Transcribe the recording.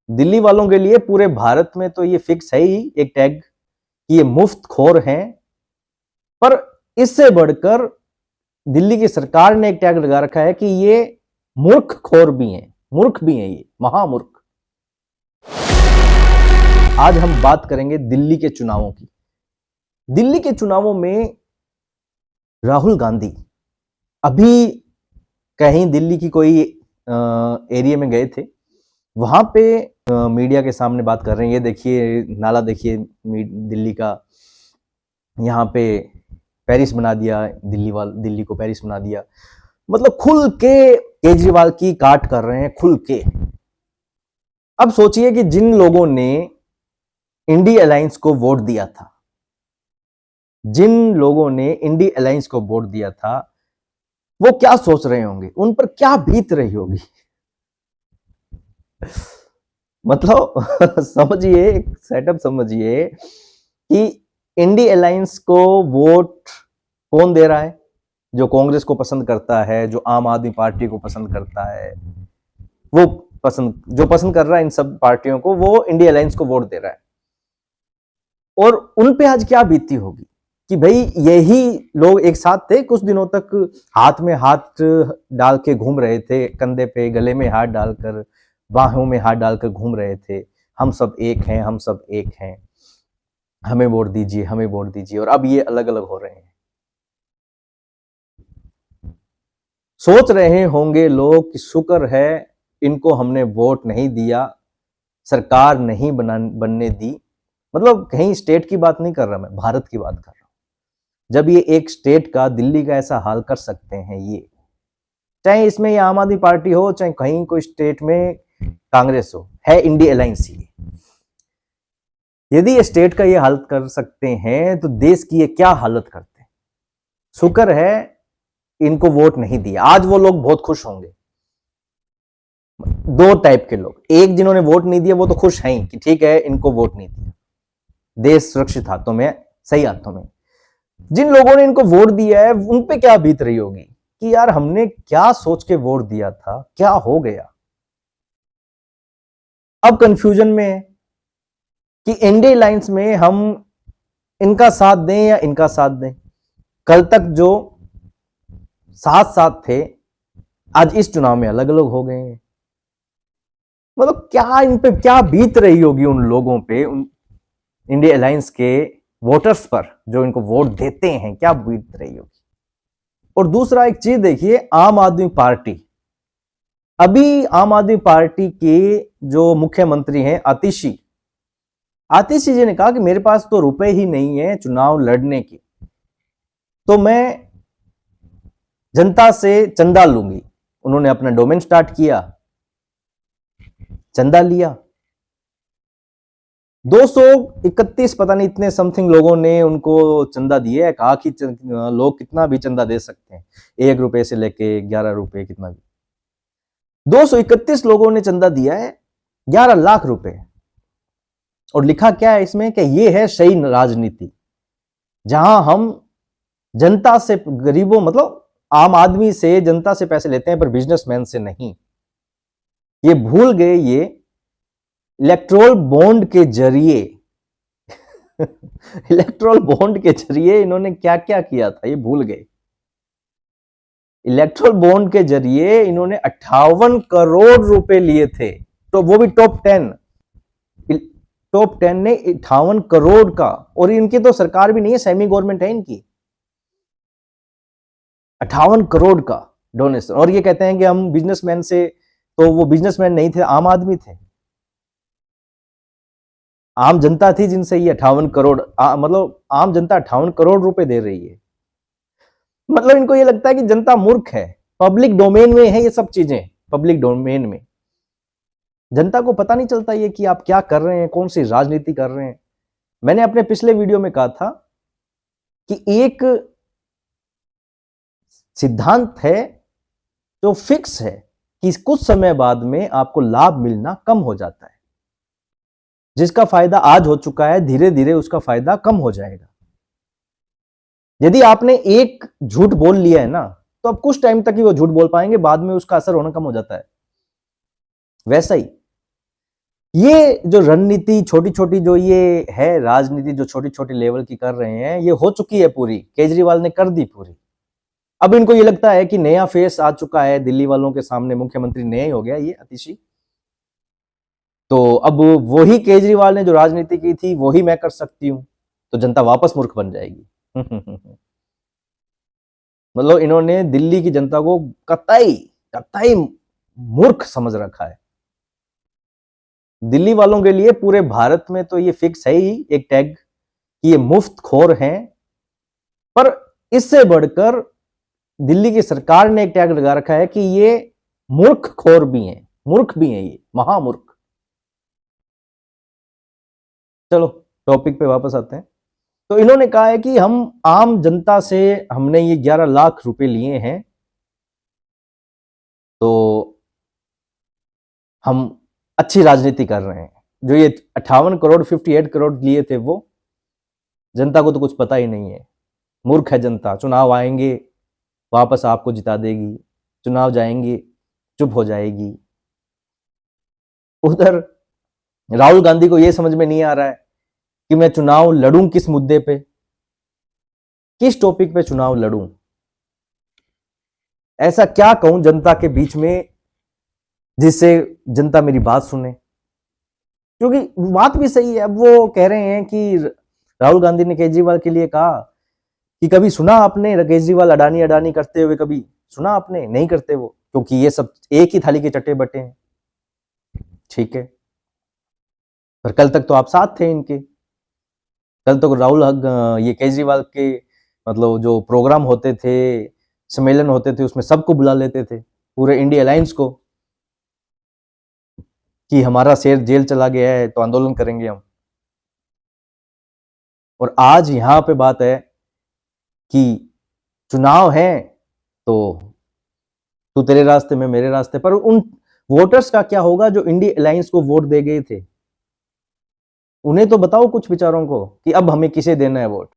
दिल्ली वालों के लिए पूरे भारत में तो ये फिक्स है ही एक टैग कि ये मुफ्तखोर हैं, पर इससे बढ़कर दिल्ली की सरकार ने एक टैग लगा रखा है कि ये मूर्खखोर भी हैं, मूर्ख भी हैं, ये महामूर्ख। आज हम बात करेंगे दिल्ली के चुनावों की। दिल्ली के चुनावों में राहुल गांधी अभी कहीं दिल्ली की कोई एरिया में गए थे, वहां पे मीडिया के सामने बात कर रहे हैं। ये देखिए नाला, देखिए दिल्ली का, यहाँ पे पेरिस बना दिया, दिल्ली को पेरिस बना दिया। मतलब खुल के केजरीवाल की काट कर रहे हैं, खुल के। अब सोचिए कि जिन लोगों ने इंडी अलायंस को वोट दिया था, जिन लोगों ने इंडी अलायंस को वोट दिया था, वो क्या सोच रहे होंगे, उन पर क्या बीत रही होगी। मतलब समझिए, सेटअप समझिए कि इंडी अलायंस को वोट कौन दे रहा है? जो कांग्रेस को पसंद करता है, जो आम आदमी पार्टी को पसंद करता है, वो जो पसंद कर रहा है इन सब पार्टियों को, वो इंडी अलायंस को वोट दे रहा है। और उन पे आज क्या बीती होगी कि भाई यही लोग एक साथ थे, कुछ दिनों तक हाथ में हाथ डाल के घूम रहे थे, कंधे पे गले में हाथ डालकर, बाहों में हाथ डालकर घूम रहे थे, हम सब एक हैं, हम सब एक हैं, हमें वोट दीजिए, हमें वोट दीजिए। और अब ये अलग अलग हो रहे हैं। सोच रहे होंगे लोग कि शुक्र है इनको हमने वोट नहीं दिया, सरकार नहीं बनने दी। मतलब कहीं स्टेट की बात नहीं कर रहा मैं, भारत की बात कर रहा हूं। जब ये एक स्टेट का, दिल्ली का ऐसा हाल कर सकते हैं, ये चाहे इसमें ये आम आदमी पार्टी हो, चाहे कहीं कोई स्टेट में कांग्रेस हो, है इंडी अलायंस ही। यदि ये स्टेट का ये हालत कर सकते हैं तो देश की ये क्या हालत करते हैं। शुक्र है इनको वोट नहीं दिया। आज वो लोग बहुत खुश होंगे। दो टाइप के लोग, एक जिन्होंने वोट नहीं दिया वो तो खुश हैं कि ठीक है इनको वोट नहीं दिया, देश सुरक्षित हाथों में, सही हाथों में। जिन लोगों ने इनको वोट दिया है उन पे क्या बीत रही होगी कि यार हमने क्या सोच के वोट दिया था, क्या हो गया। अब कंफ्यूजन में है कि इंडी अलायंस में हम इनका साथ दें या इनका साथ दें। कल तक जो साथ साथ थे, आज इस चुनाव में अलग अलग हो गए हैं। मतलब क्या इन पे क्या बीत रही होगी उन लोगों पे, उन इंडी अलायंस के वोटर्स पर जो इनको वोट देते हैं, क्या बीत रही होगी। और दूसरा एक चीज देखिए, आम आदमी पार्टी, अभी आम आदमी पार्टी के जो मुख्यमंत्री हैं आतिशी जी ने कहा कि मेरे पास तो रुपए ही नहीं है चुनाव लड़ने की, तो मैं जनता से चंदा लूंगी। उन्होंने अपना डोमेन स्टार्ट किया, चंदा लिया। 231 पता नहीं इतने समथिंग लोगों ने उनको चंदा दिए। कहा कि लोग कितना भी चंदा दे सकते हैं, 1 रुपए से लेके 11 रुपए, कितना भी। 231 लोगों ने चंदा दिया है, 11 लाख रुपए। और लिखा क्या है इसमें कि ये है सही राजनीति, जहां हम जनता से, गरीबों मतलब आम आदमी से, जनता से पैसे लेते हैं पर बिजनेसमैन से नहीं। ये भूल गए ये इलेक्ट्रोल बॉन्ड के जरिए इलेक्ट्रोल बॉन्ड के जरिए इन्होंने क्या क्या किया था, ये भूल गए। इलेक्ट्रोल बॉन्ड के जरिए इन्होंने 58 करोड़ रुपए लिए थे, तो वो भी टॉप 10 ने 58 करोड़ का। और इनकी तो सरकार भी नहीं है, सेमी गवर्नमेंट है इनकी। 58 करोड़ का डोनेशन। और ये कहते हैं कि हम बिजनेसमैन से, तो वो बिजनेसमैन नहीं थे, आम आदमी थे, आम जनता थी जिनसे ये 58 करोड़, मतलब आम जनता 58 करोड़ रुपए दे रही है। मतलब इनको ये लगता है कि जनता मूर्ख है, पब्लिक डोमेन में है ये सब चीजें, पब्लिक डोमेन में। जनता को पता नहीं चलता ये कि आप क्या कर रहे हैं, कौन सी राजनीति कर रहे हैं। मैंने अपने पिछले वीडियो में कहा था कि एक सिद्धांत है जो फिक्स है कि कुछ समय बाद में आपको लाभ मिलना कम हो जाता है। जिसका फायदा आज हो चुका है, धीरे धीरे उसका फायदा कम हो जाएगा। यदि आपने एक झूठ बोल लिया है ना, तो अब कुछ टाइम तक ही वो झूठ बोल पाएंगे, बाद में उसका असर होना कम हो जाता है। वैसा ही ये जो रणनीति छोटी छोटी जो ये है राजनीति जो छोटी छोटी लेवल की कर रहे हैं, ये हो चुकी है पूरी, केजरीवाल ने कर दी पूरी। अब इनको ये लगता है कि नया फेस आ चुका है दिल्ली वालों के सामने, मुख्यमंत्री नया ही हो गया ये अतिशी, तो अब वही केजरीवाल ने जो राजनीति की थी वही मैं कर सकती हूं, तो जनता वापस मूर्ख बन जाएगी। मतलब इन्होंने दिल्ली की जनता को कतई कतई मूर्ख समझ रखा है। दिल्ली वालों के लिए पूरे भारत में तो ये फिक्स है ही एक टैग कि ये मुफ्त खोर हैं, पर इससे बढ़कर दिल्ली की सरकार ने एक टैग लगा रखा है कि ये मूर्ख खोर भी हैं, मूर्ख भी हैं, ये महामूर्ख। चलो टॉपिक पे वापस आते हैं। तो इन्होंने कहा है कि हम आम जनता से हमने ये 11 लाख रुपए लिए हैं, तो हम अच्छी राजनीति कर रहे हैं। जो ये 58 करोड़ 58 करोड़ लिए थे वो जनता को तो कुछ पता ही नहीं है, मूर्ख है जनता। चुनाव आएंगे वापस आपको जिता देगी, चुनाव जाएंगे चुप हो जाएगी। उधर राहुल गांधी को यह समझ में नहीं आ रहा है कि मैं चुनाव लड़ूं किस मुद्दे पे, किस टॉपिक पे चुनाव लड़ूं, ऐसा क्या कहूं जनता के बीच में जिससे जनता मेरी बात सुने। क्योंकि बात भी सही है। अब वो कह रहे हैं कि राहुल गांधी ने केजरीवाल के लिए कहा कि कभी सुना आपने केजरीवाल अडानी अडानी करते हुए, कभी सुना आपने? नहीं करते वो, क्योंकि ये सब एक ही थाली के चट्टे बट्टे हैं। ठीक है, पर कल तक तो आप साथ थे इनके, कल तक राहुल ये केजरीवाल के मतलब जो प्रोग्राम होते थे, सम्मेलन होते थे, उसमें सबको बुला लेते थे, पूरे इंडिया अलायंस को, कि हमारा शेर जेल चला गया है तो आंदोलन करेंगे हम। और आज यहां पे बात है कि चुनाव है तो तू तेरे रास्ते में मेरे रास्ते पर। उन वोटर्स का क्या होगा जो इंडिया अलायंस को वोट दे गए थे? उन्हें तो बताओ कुछ विचारों को कि अब हमें किसे देना है वोट।